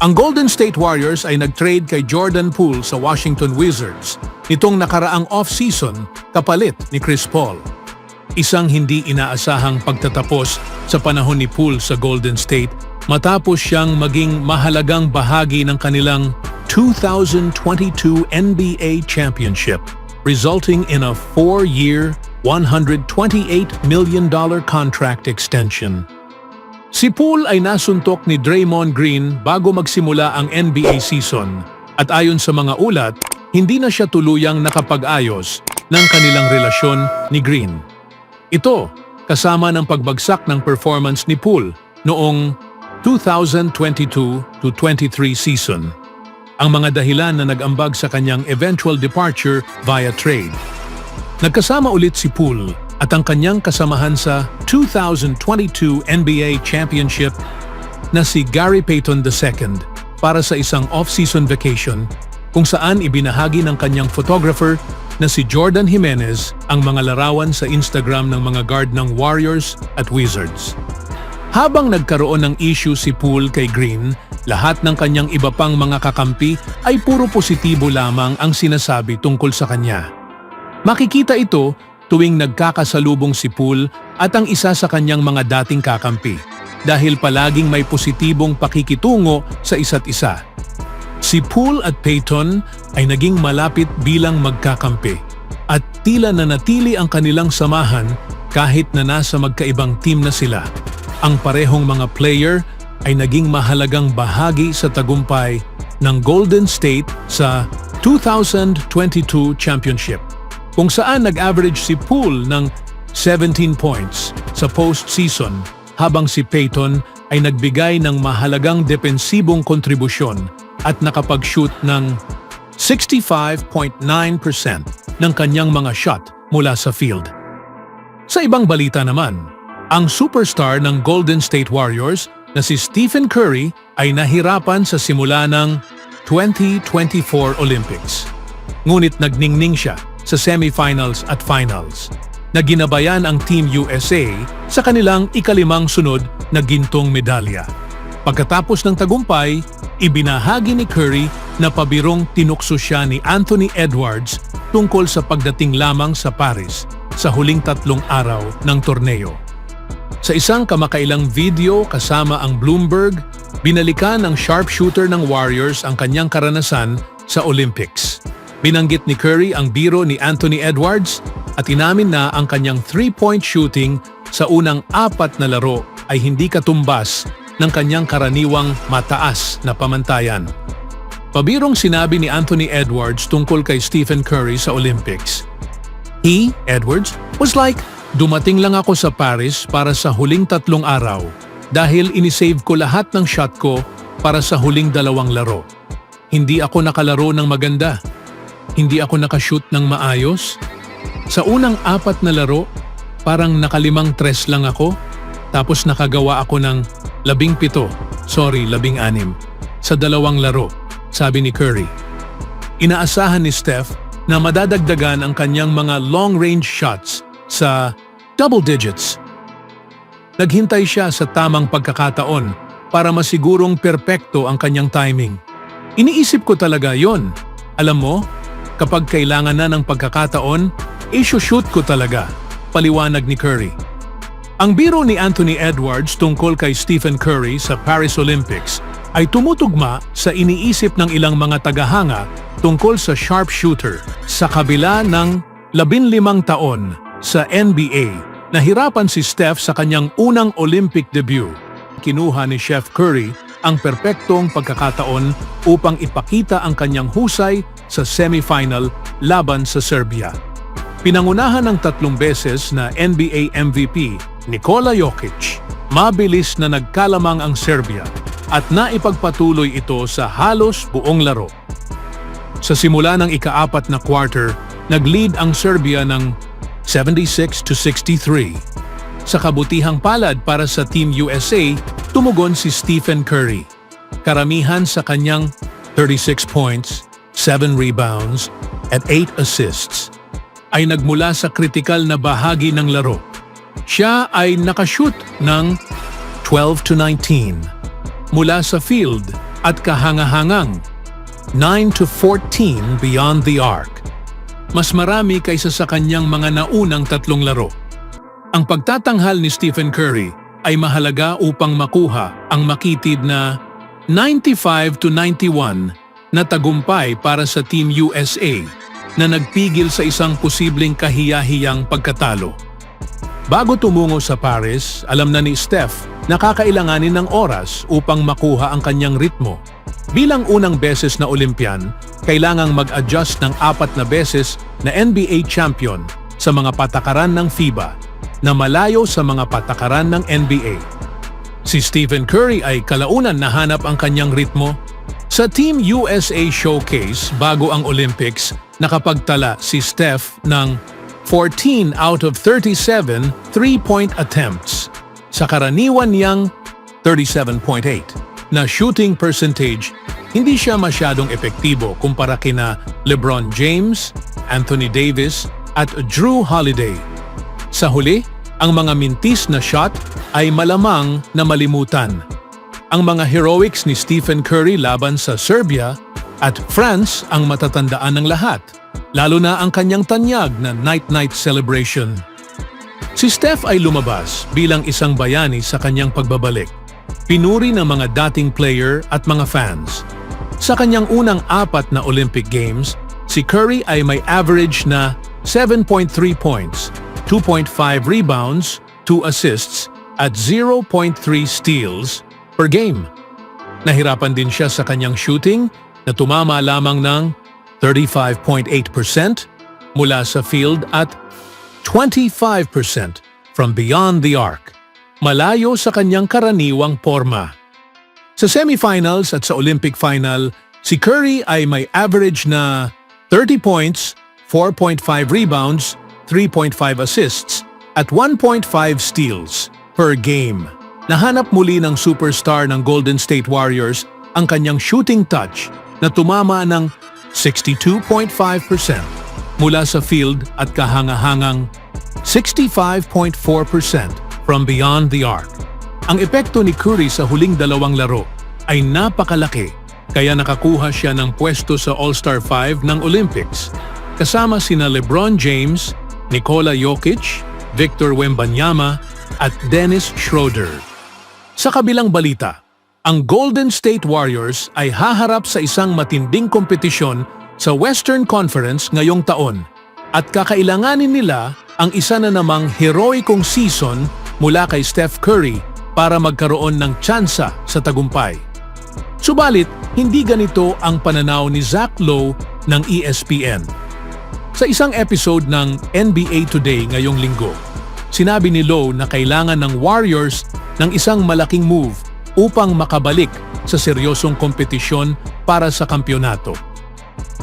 Ang Golden State Warriors ay nag-trade kay Jordan Poole sa Washington Wizards nitong nakaraang off-season kapalit ni Chris Paul. Isang hindi inaasahang pagtatapos sa panahon ni Poole sa Golden State matapos siyang maging mahalagang bahagi ng kanilang 2022 NBA Championship, resulting in a 4-year, $128 million contract extension. Si Poole ay nasuntok ni Draymond Green bago magsimula ang NBA season at ayon sa mga ulat, hindi na siya tuluyang nakapag-ayos ng kanilang relasyon ni Green. Ito kasama ng pagbagsak ng performance ni Poole noong 2022-23 season. Ang mga dahilan na nag-ambag sa kanyang eventual departure via trade. Nagkasama ulit si Poole at ang kanyang kasamahan sa 2022 NBA Championship na si Gary Payton II para sa isang off-season vacation kung saan ibinahagi ng kanyang photographer na si Jordan Jimenez ang mga larawan sa Instagram ng mga guard ng Warriors at Wizards. Habang nagkaroon ng issue si Poole kay Green, lahat ng kanyang iba pang mga kakampi ay puro positibo lamang ang sinasabi tungkol sa kanya. Makikita ito tuwing nagkakasalubong si Poole at ang isa sa kanyang mga dating kakampi dahil palaging may positibong pakikitungo sa isa't isa. Si Poole at Payton ay naging malapit bilang magkakampi at tila nanatili ang kanilang samahan kahit na nasa magkaibang team na sila. Ang parehong mga player ay naging mahalagang bahagi sa tagumpay ng Golden State sa 2022 Championship, kung saan nag-average si Poole ng 17 points sa postseason habang si Payton ay nagbigay ng mahalagang depensibong kontribusyon at nakapag-shoot ng 65.9% ng kanyang mga shot mula sa field. Sa ibang balita naman, ang superstar ng Golden State Warriors na si Stephen Curry ay nahirapan sa simula ng 2024 Olympics. Ngunit nagningning siya sa semifinals at finals na ginabayan ang Team USA sa kanilang ikalimang sunod na gintong medalya. Pagkatapos ng tagumpay, ibinahagi ni Curry na pabirong tinukso siya ni Anthony Edwards tungkol sa pagdating lamang sa Paris sa huling 3 araw ng torneo. Sa isang kamakailang video kasama ang Bloomberg, binalikan ng sharpshooter ng Warriors ang kanyang karanasan sa Olympics. Binanggit ni Curry ang biro ni Anthony Edwards at inamin na ang kanyang 3-point shooting sa unang 4 na laro ay hindi katumbas ng kanyang karaniwang mataas na pamantayan. Pabirong sinabi ni Anthony Edwards tungkol kay Stephen Curry sa Olympics. He, Edwards, was like, dumating lang ako sa Paris para sa huling 3 araw dahil inisave ko lahat ng shot ko para sa huling 2 laro. Hindi ako nakalaro ng maganda. Hindi ako nakashoot ng maayos. Sa unang 4 na laro, parang nakalimang 3 lang ako, tapos nakagawa ako ng 16 sa 2 laro, sabi ni Curry. Inaasahan ni Steph na madadagdagan ang kanyang mga long-range shots sa double digits. Naghintay siya sa tamang pagkakataon para masigurong perpekto ang kanyang timing. Iniisip ko talaga yon. Alam mo, kapag kailangan na ng pagkakataon, i-shoot ko talaga, paliwanag ni Curry. Ang biro ni Anthony Edwards tungkol kay Stephen Curry sa Paris Olympics ay tumutugma sa iniisip ng ilang mga tagahanga tungkol sa sharpshooter sa kabila ng 15 taon sa NBA. Nahirapan si Steph sa kanyang unang Olympic debut. Kinuha ni Chef Curry ang perpektong pagkakataon upang ipakita ang kanyang husay sa semifinal laban sa Serbia. Pinangunahan ng 3 beses na NBA MVP, Nikola Jokic, mabilis na nagkalamang ang Serbia at naipagpatuloy ito sa halos buong laro. Sa simula ng ika-4 na quarter, nag-lead ang Serbia ng 76-63. Sa kabutihang palad para sa Team USA, tumugon si Stephen Curry. Karamihan sa kanyang 36 points, 7 rebounds, at 8 assists ay nagmula sa kritikal na bahagi ng laro. Siya ay nakashoot ng 12-19 mula sa field at kahangahangang 9-14 beyond the arc. Mas marami kaysa sa kanyang mga naunang 3 laro. Ang pagtatanghal ni Stephen Curry ay mahalaga upang makuha ang makitid na 95-91 na tagumpay para sa Team USA na nagpigil sa isang posibleng kahiya-hiyang pagkatalo. Bago tumungo sa Paris, alam na ni Steph na kakailanganin ng oras upang makuha ang kanyang ritmo. Bilang unang beses na Olympian, kailangang mag-adjust ng 4 na beses na NBA champion sa mga patakaran ng FIBA na malayo sa mga patakaran ng NBA. Si Stephen Curry ay kalaunan nahanap ang kanyang ritmo. Sa Team USA Showcase bago ang Olympics, nakapagtala si Steph ng 14 out of 37 3-point attempts sa karaniwan niyang 37.8 na shooting percentage. Hindi siya masyadong epektibo kumpara kina LeBron James, Anthony Davis at Drew Holiday. Sa huli, ang mga mintis na shot ay malamang na malimutan. Ang mga heroics ni Stephen Curry laban sa Serbia at France ang matatandaan ng lahat, lalo na ang kanyang tanyag na night-night celebration. Si Steph ay lumabas bilang isang bayani sa kanyang pagbabalik. Pinuri ng mga dating player at mga fans. Sa kanyang unang 4 na Olympic Games, si Curry ay may average na 7.3 points, 2.5 rebounds, 2 assists at 0.3 steals per game. Nahirapan din siya sa kanyang shooting na tumama lamang ng 35.8% mula sa field at 25% from beyond the arc, malayo sa kanyang karaniwang porma. Sa semifinals at sa Olympic final, si Curry ay may average na 30 points, 4.5 rebounds, 3.5 assists at 1.5 steals per game. Nahanap muli ng superstar ng Golden State Warriors ang kanyang shooting touch na tumama ng 62.5% mula sa field at kahangahangang 65.4% from beyond the arc. Ang epekto ni Curry sa huling 2 laro ay napakalaki, kaya nakakuha siya ng pwesto sa All-Star 5 ng Olympics kasama sina LeBron James, Nikola Jokic, Victor Wembanyama at Dennis Schroeder. Sa kabilang balita, ang Golden State Warriors ay haharap sa isang matinding kompetisyon sa Western Conference ngayong taon at kakailanganin nila ang isa na namang heroikong season mula kay Steph Curry para magkaroon ng tsansa sa tagumpay. Subalit, hindi ganito ang pananaw ni Zach Lowe ng ESPN. Sa isang episode ng NBA Today ngayong linggo, sinabi ni Lowe na kailangan ng Warriors ng isang malaking move upang makabalik sa seryosong kompetisyon para sa kampyonato.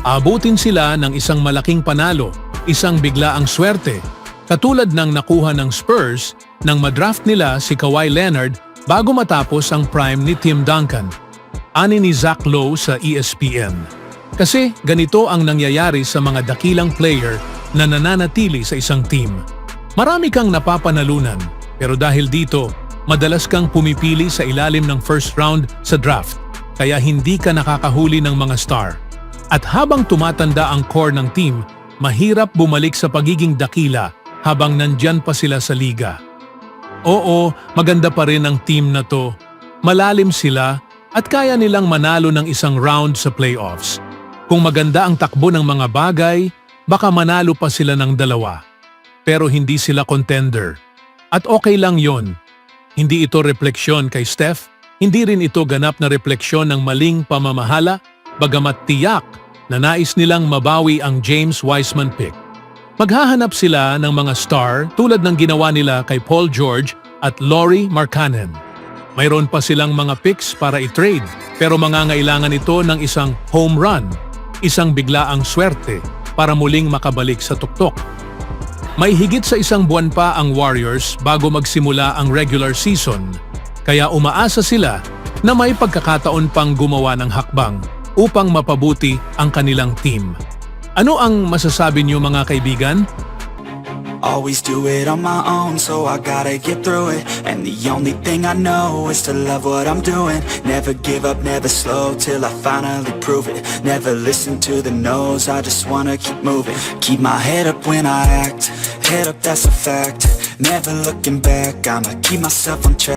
Abutin sila ng isang malaking panalo, isang biglaang swerte, katulad ng nakuha ng Spurs nang madraft nila si Kawhi Leonard bago matapos ang prime ni Tim Duncan. Ani ni Zach Lowe sa ESPN. Kasi ganito ang nangyayari sa mga dakilang player na nananatili sa isang team. Marami kang napapanalunan, pero dahil dito, madalas kang pumipili sa ilalim ng first round sa draft, kaya hindi ka nakakahuli ng mga star. At habang tumatanda ang core ng team, mahirap bumalik sa pagiging dakila habang nandyan pa sila sa liga. Oo, maganda pa rin ang team na to. Malalim sila at kaya nilang manalo ng isang round sa playoffs. Kung maganda ang takbo ng mga bagay, baka manalo pa sila ng 2. Pero hindi sila contender. At okay lang yon. Hindi ito refleksyon kay Steph, hindi rin ito ganap na refleksyon ng maling pamamahala, bagamat tiyak na nais nilang mabawi ang James Wiseman pick. Maghahanap sila ng mga star tulad ng ginawa nila kay Paul George at Lauri Markkanen. Mayroon pa silang mga picks para i-trade, pero mangangailangan ito ng isang home run, isang biglaang swerte para muling makabalik sa tuktok. May higit sa 1 buwan pa ang Warriors bago magsimula ang regular season, kaya umaasa sila na may pagkakataon pang gumawa ng hakbang upang mapabuti ang kanilang team. Ano ang masasabi niyo mga kaibigan? Always do it on my own, so I gotta get through it. And the only thing I know is to love what I'm doing. Never give up, never slow, till I finally prove it. Never listen to the no's, I just wanna keep moving. Keep my head up when I act, head up, that's a fact. Never looking back, I'ma keep myself on track.